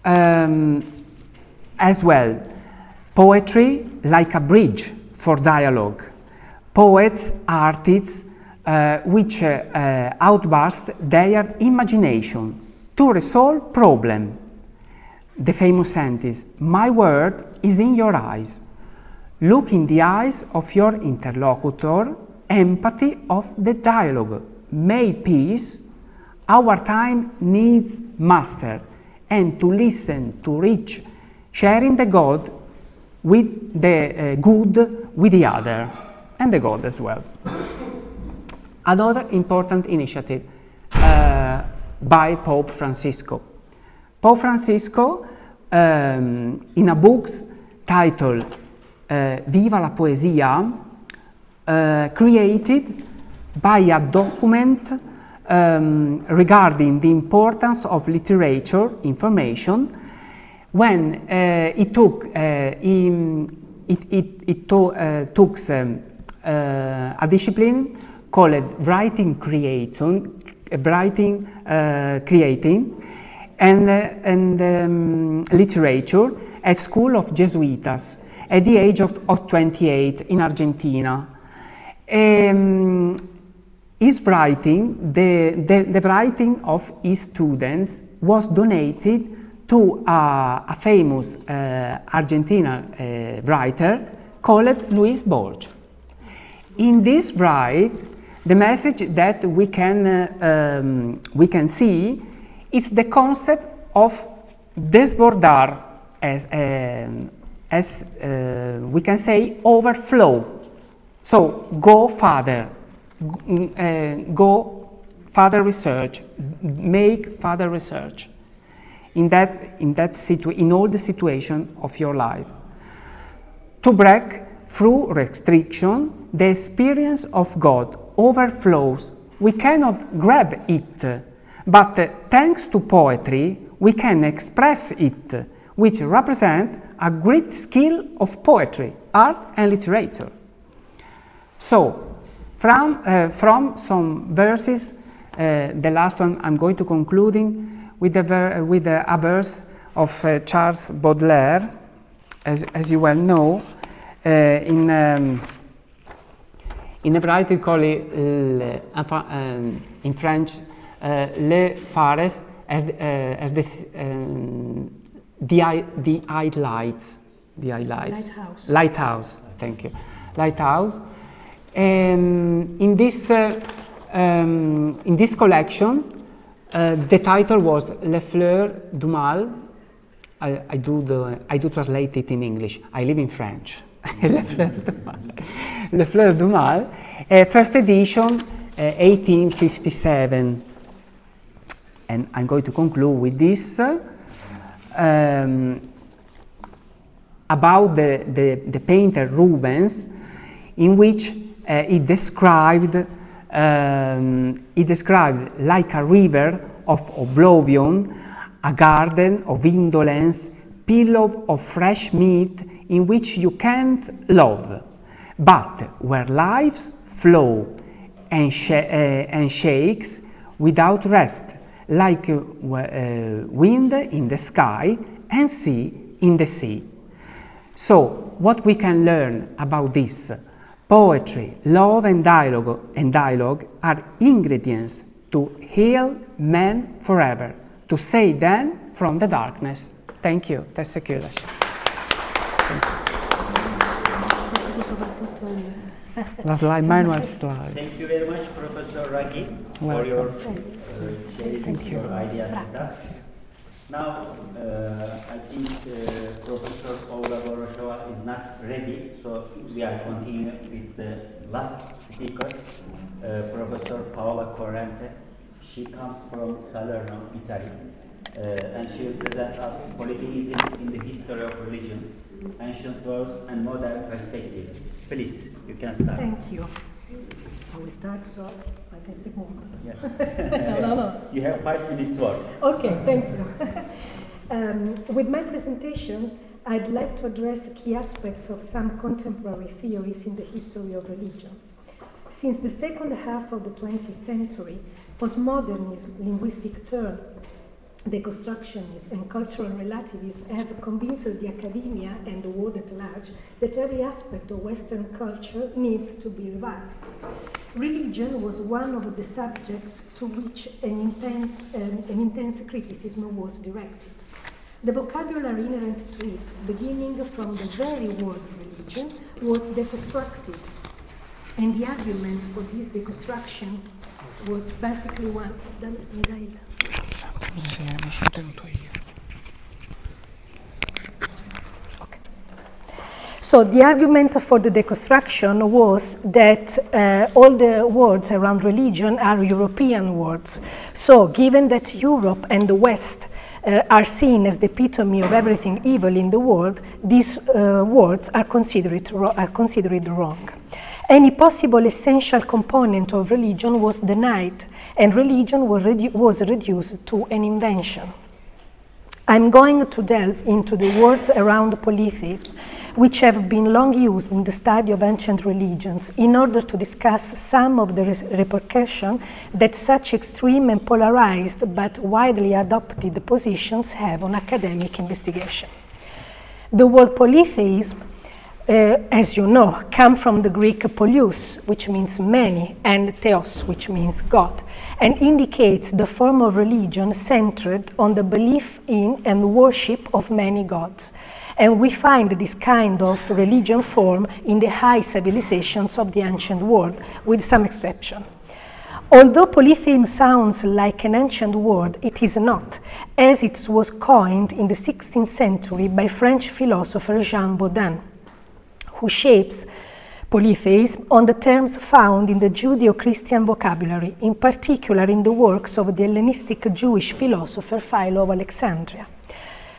E: As well, poetry like a bridge for dialogue. Poets, artists, which outburst their imagination to resolve problem. The famous sentence, "My word is in your eyes." Look in the eyes of your interlocutor, empathy of the dialogue. May peace, our time needs master, and to listen, to reach, sharing the God with the good with the other, and the God as well. Another important initiative by Pope Francisco. Pope Francisco, in a book titled Viva la Poesia, created by a document regarding the importance of literature information when it took a discipline called writing creating and literature at School of Jesuitas at the age of 28 in Argentina. His writing, the writing of his students was donated to a famous Argentine writer called Luis Borges. In this write, the message that we can see is the concept of desbordar, as we can say, overflow. So go further, go further research, make further research in all the situation of your life. To break through restriction, the experience of God overflows. We cannot grab it, but thanks to poetry, we can express it, which represents a great skill of poetry, art and literature. So, from some verses, the last one I'm going to concluding with a verse of Charles Baudelaire, as you well know, in a variety called in French, Le Phares, as the highlights.
D: Lighthouse.
E: Lighthouse, thank you. Lighthouse. In this collection, the title was Les Fleurs du Mal. I do translate it in English. I live in French. Les Fleurs du Mal. Les Fleurs du Mal, first edition, 1857. And I'm going to conclude with this about the painter Rubens, in which he described like a river of oblivion, a garden of indolence, pillow of fresh meat in which you can't love, but where lives flow and shakes without rest, like wind in the sky and sea in the sea. So, what we can learn about this? Poetry, love and dialogue are ingredients to heal men forever, to save them from the darkness. Thank you. That's a La slide, manual slide.
A: Thank you very much, Professor Raghi, for your sharing your ideas with us. Now, I think Professor Paula Boroshova is not ready, so we are continuing with the last speaker, Professor Paola Corrente. She comes from Salerno, Italy, and she will present us polytheism in the history of religions, ancient worlds and modern perspective. Please, you can start.
D: Thank you. I will start, so I can speak more.
A: Yeah.
D: No.
A: You have 5 minutes more.
D: Okay, thank you. With my presentation, I'd like to address key aspects of some contemporary theories in the history of religions. Since the second half of the 20th century, postmodernism linguistic turn deconstructionism and cultural relativism have convinced the academia and the world at large that every aspect of Western culture needs to be revised. Religion was one of the subjects to which an intense criticism was directed. The vocabulary inherent to it, beginning from the very word religion, was deconstructed, and the argument for this deconstruction was basically one. So the argument for the deconstruction was that all the words around religion are European words. So given that Europe and the West are seen as the epitome of everything evil in the world, these words are considered wrong. Any possible essential component of religion was denied, and religion was reduced to an invention. I'm going to delve into the words around polytheism, which have been long used in the study of ancient religions, in order to discuss some of the repercussions that such extreme and polarized but widely adopted positions have on academic investigation. The word polytheism, as you know, comes from the Greek polous, which means many, and theos, which means God, and indicates the form of religion centered on the belief in and worship of many gods. And we find this kind of religion form in the high civilizations of the ancient world, with some exception. Although polytheism sounds like an ancient word, it is not, as it was coined in the 16th century by French philosopher Jean Bodin, who shapes polytheism on the terms found in the Judeo-Christian vocabulary, in particular in the works of the Hellenistic Jewish philosopher Philo of Alexandria.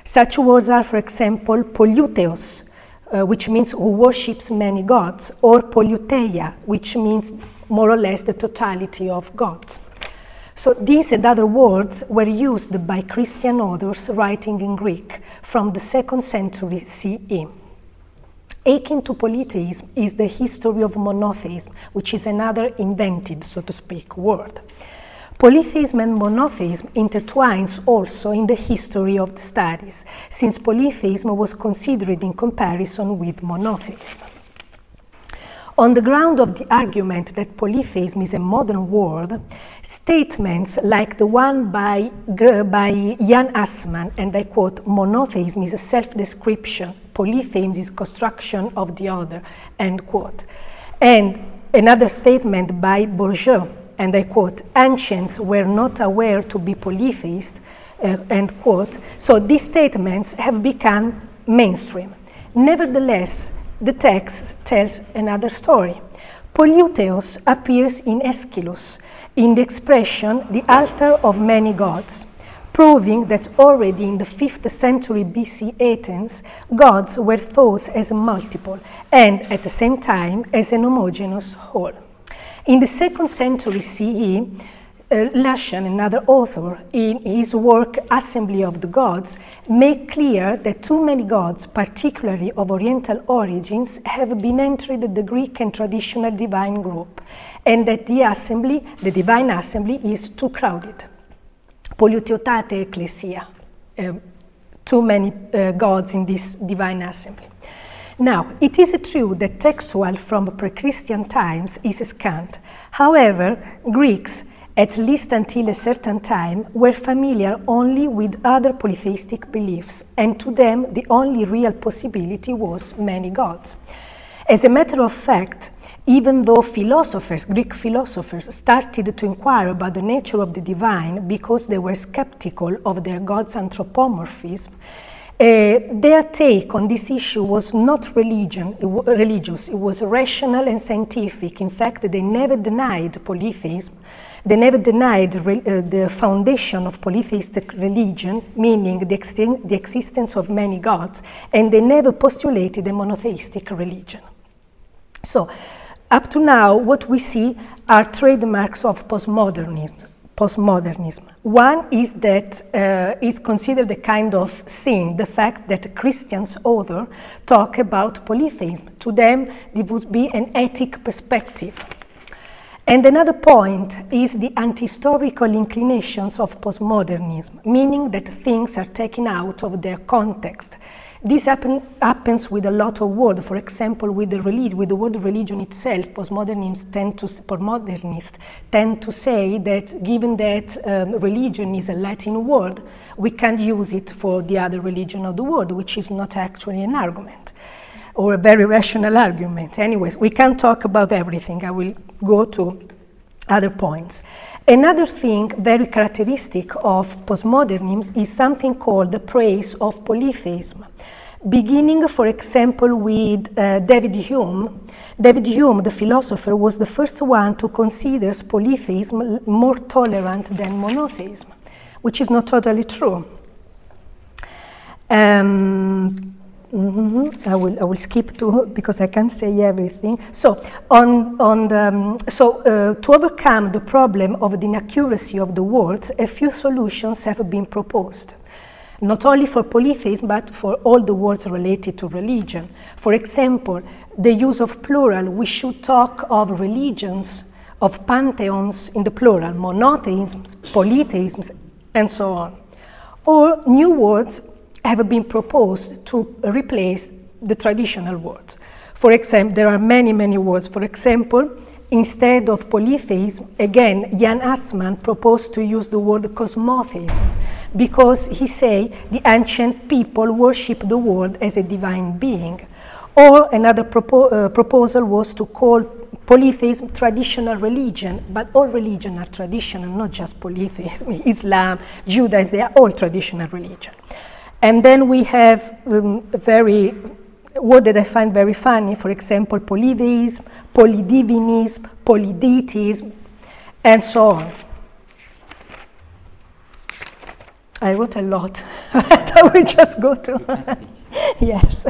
D: Such words are, for example, pollutheos, which means who worships many gods, or pollutheia, which means more or less the totality of gods. So these and other words were used by Christian authors writing in Greek from the 2nd century CE. Akin to polytheism is the history of monotheism, which is another invented, so to speak, word. Polytheism and monotheism intertwines also in the history of the studies, since polytheism was considered in comparison with monotheism. On the ground of the argument that polytheism is a modern word, statements like the one by Jan Assmann, and I quote, "Monotheism is a self-description, polytheism is construction of the other," end quote. And another statement by Bourdieu, and I quote, "Ancients were not aware to be polytheist," end quote. So these statements have become mainstream. Nevertheless, the text tells another story. Pollutheos appears in Aeschylus in the expression the altar of many gods, proving that already in the 5th century BC Athens, gods were thought as multiple and at the same time as an homogeneous whole. In the 2nd century CE, Lucian, another author, in his work Assembly of the Gods, make clear that too many gods, particularly of Oriental origins, have been entered the Greek and traditional divine group, and that the divine assembly, is too crowded. Polluteotate ecclesia, too many gods in this divine assembly. Now, it is true that textual from pre-Christian times is scant. However, Greeks, at least until a certain time, were familiar only with other polytheistic beliefs, and to them the only real possibility was many gods. As a matter of fact, even though Greek philosophers, started to inquire about the nature of the divine because they were skeptical of their god's anthropomorphism, their take on this issue was not religious, it was rational and scientific. In fact, they never denied polytheism. They never denied the foundation of polytheistic religion, meaning the existence of many gods, and they never postulated a monotheistic religion. So, up to now, what we see are trademarks of postmodernism. One is that it's considered a kind of sin, the fact that a Christian author talk about polytheism. To them, it would be an ethic perspective. And another point is the anti-historical inclinations of postmodernism, meaning that things are taken out of their context. This happens with a lot of words. For example, with the word religion itself, postmodernists tend to say that given that religion is a Latin word, we can't use it for the other religion of the world, which is not actually an argument, or a very rational argument. Anyways, we can't talk about everything. I will go to other points. Another thing very characteristic of postmodernism is something called the praise of polytheism. Beginning, for example, with David Hume. David Hume, the philosopher, was the first one to consider polytheism more tolerant than monotheism, which is not totally true. I will skip to, because I can't say everything. So, to overcome the problem of the inaccuracy of the words, a few solutions have been proposed, not only for polytheism, but for all the words related to religion. For example, the use of plural. We should talk of religions, of pantheons in the plural, monotheisms, polytheisms, and so on. Or new words have been proposed to replace the traditional words. For example, there are many, many words. For example, instead of polytheism, again, Jan Assmann proposed to use the word cosmotheism, because he said the ancient people worship the world as a divine being. Or another proposal was to call polytheism traditional religion, but all religions are traditional, not just polytheism. Islam, Judaism, they are all traditional religion. And then we have a word that I find very funny, for example, polytheism, polydivinism, polydeism, and so on. I wrote a lot. I will just go to yes.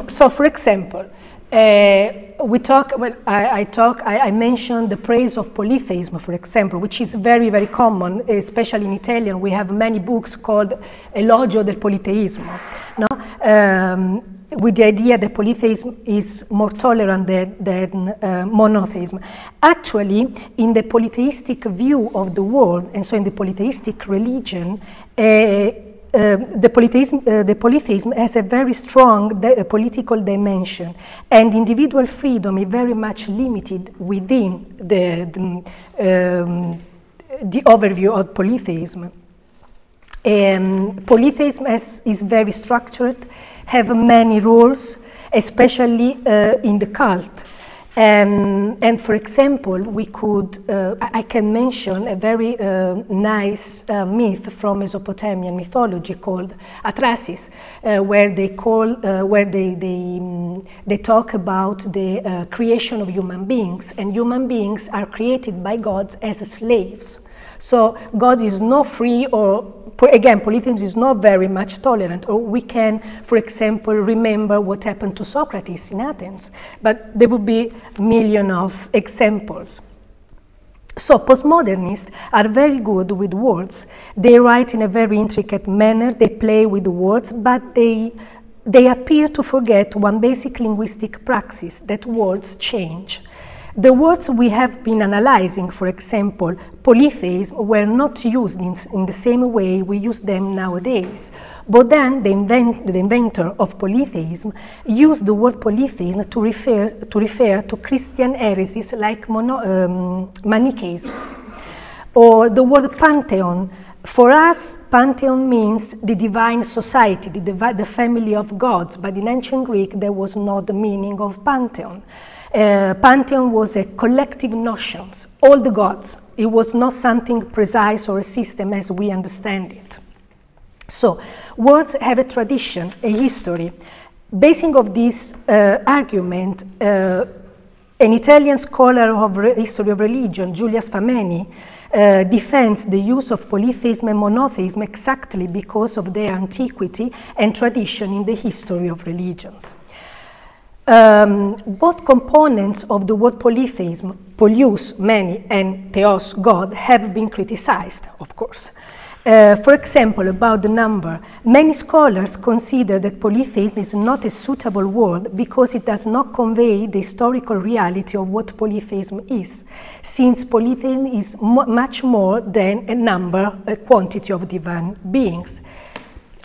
D: So, for example, I mentioned the praise of polytheism, for example, which is very, very common, especially in Italian. We have many books called Elogio del Politeismo, no? With the idea that polytheism is more tolerant than monotheism. Actually, in the polytheistic view of the world, and so in the polytheistic religion, the polytheism has a very strong political dimension, and individual freedom is very much limited within the overview of polytheism. Polytheism is very structured, have many rules, especially in the cult. And for example, I can mention a very nice myth from Mesopotamian mythology called Atrasis, where they talk about the creation of human beings, and human beings are created by God as slaves. So God is not free, or again, polytheism is not very much tolerant. Or we can, for example, remember what happened to Socrates in Athens, but there would be a million of examples. So postmodernists are very good with words. They write in a very intricate manner, they play with the words, but they appear to forget one basic linguistic praxis, that words change. The words we have been analyzing, for example, polytheism, were not used in the same way we use them nowadays. But then the inventor of polytheism used the word polytheism to refer to Christian heresies like Manichaeism. Or the word pantheon. For us, pantheon means the divine society, the family of gods, but in ancient Greek there was not the meaning of pantheon. Pantheon was a collective notion, all the gods. It was not something precise or a system as we understand it. So, words have a tradition, a history. Basing of this argument, an Italian scholar of history of religion, Julius Fameni, defends the use of polytheism and monotheism exactly because of their antiquity and tradition in the history of religions. Both components of the word polytheism, polous, many, and theos, God, have been criticized, of course. For example, about the number, many scholars consider that polytheism is not a suitable word because it does not convey the historical reality of what polytheism is, since polytheism is much more than a quantity of divine beings,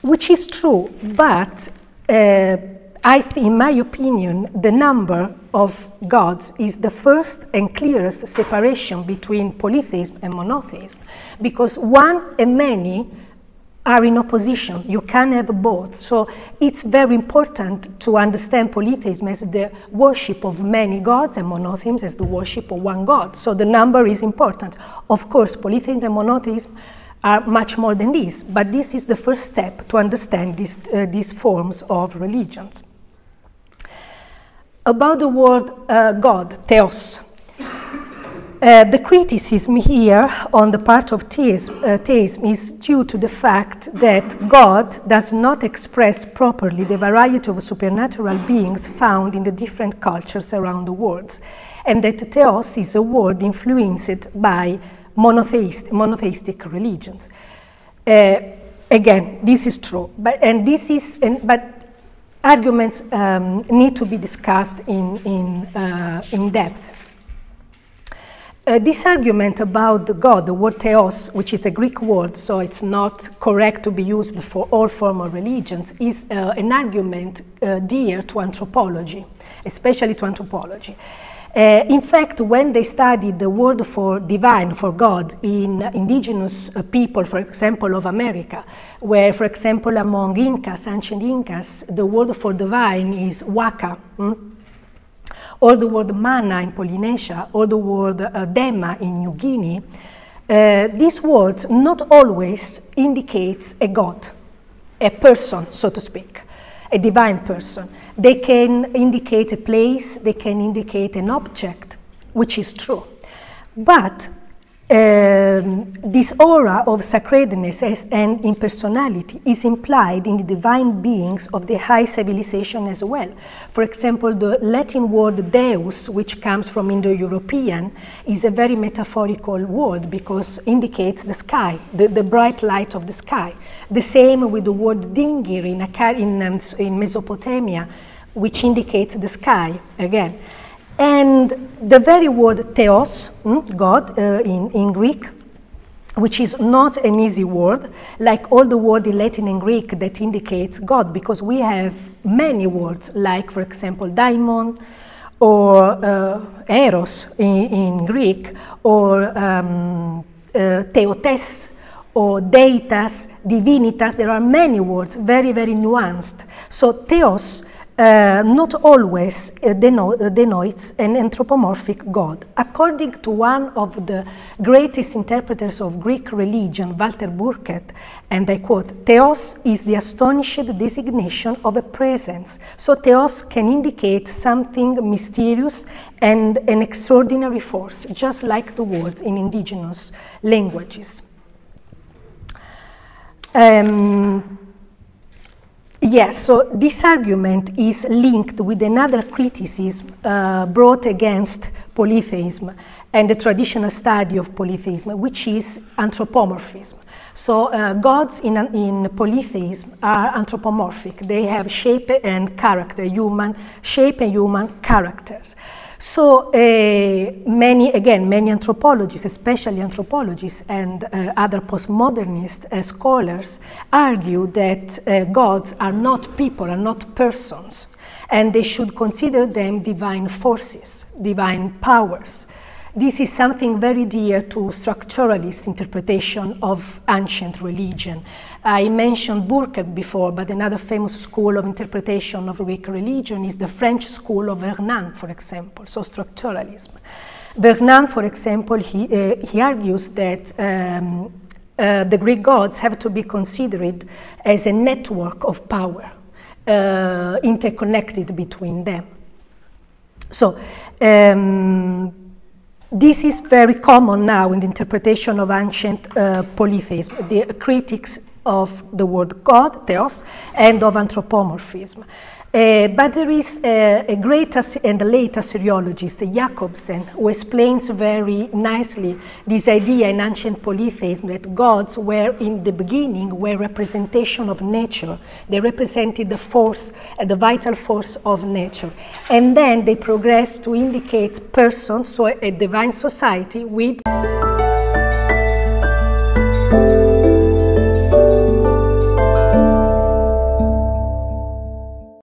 D: which is true, but in my opinion, the number of gods is the first and clearest separation between polytheism and monotheism, because one and many are in opposition. You can have both. So it's very important to understand polytheism as the worship of many gods and monotheism as the worship of one god. So the number is important. Of course, polytheism and monotheism are much more than this, but this is the first step to understand these forms of religions. About the word God, theos. The criticism here on the part of theism is due to the fact that God does not express properly the variety of supernatural beings found in the different cultures around the world, and that theos is a word influenced by monotheistic religions. Again, this is true, but arguments need to be discussed in depth. This argument about the God, the word theos, which is a Greek word, so it's not correct to be used for all formal religions, is an argument dear to anthropology, especially to anthropology. In fact, when they studied the word for divine, for God, in indigenous people, for example, of America, where, for example, among Incas, ancient Incas, the word for divine is waka, or the word mana in Polynesia, or the word dema in New Guinea, these words not always indicates a God, a person, so to speak, a divine person. They can indicate a place, they can indicate an object, which is true. But this aura of sacredness and impersonality is implied in the divine beings of the high civilization as well. For example, the Latin word deus, which comes from Indo-European, is a very metaphorical word because it indicates the sky, the bright light of the sky. The same with the word dingir in Mesopotamia, which indicates the sky again. And the very word theos, God, in Greek, which is not an easy word, like all the words in Latin and Greek that indicates God, because we have many words, like, for example, daimon, or eros in Greek, or theotes, or deitas, divinitas. There are many words, very, very nuanced. So theos not always denotes an anthropomorphic God. According to one of the greatest interpreters of Greek religion, Walter Burkert, and I quote, theos is the astonished designation of a presence. So theos can indicate something mysterious and an extraordinary force, just like the words in indigenous languages. Yes, so this argument is linked with another criticism brought against polytheism and the traditional study of polytheism, which is anthropomorphism. So gods in polytheism are anthropomorphic. They have shape and character, shape and human characters. So many anthropologists, especially anthropologists and other postmodernist scholars, argue that gods are not people, are not persons, and they should consider them divine forces, divine powers. This is something very dear to structuralist interpretation of ancient religion. I mentioned Burkert before, but another famous school of interpretation of Greek religion is the French school of Vernon, for example, so structuralism. Vernon, for example, he argues that the Greek gods have to be considered as a network of power, interconnected between them. So, this is very common now in the interpretation of ancient polytheism, the critics of the word God, theos, and of anthropomorphism. But there is a great and late Assyriologist, Jacobsen, who explains very nicely this idea in ancient polytheism that gods were in the beginning were representation of nature. They represented the force, the vital force of nature. And then they progressed to indicate persons, so a divine society with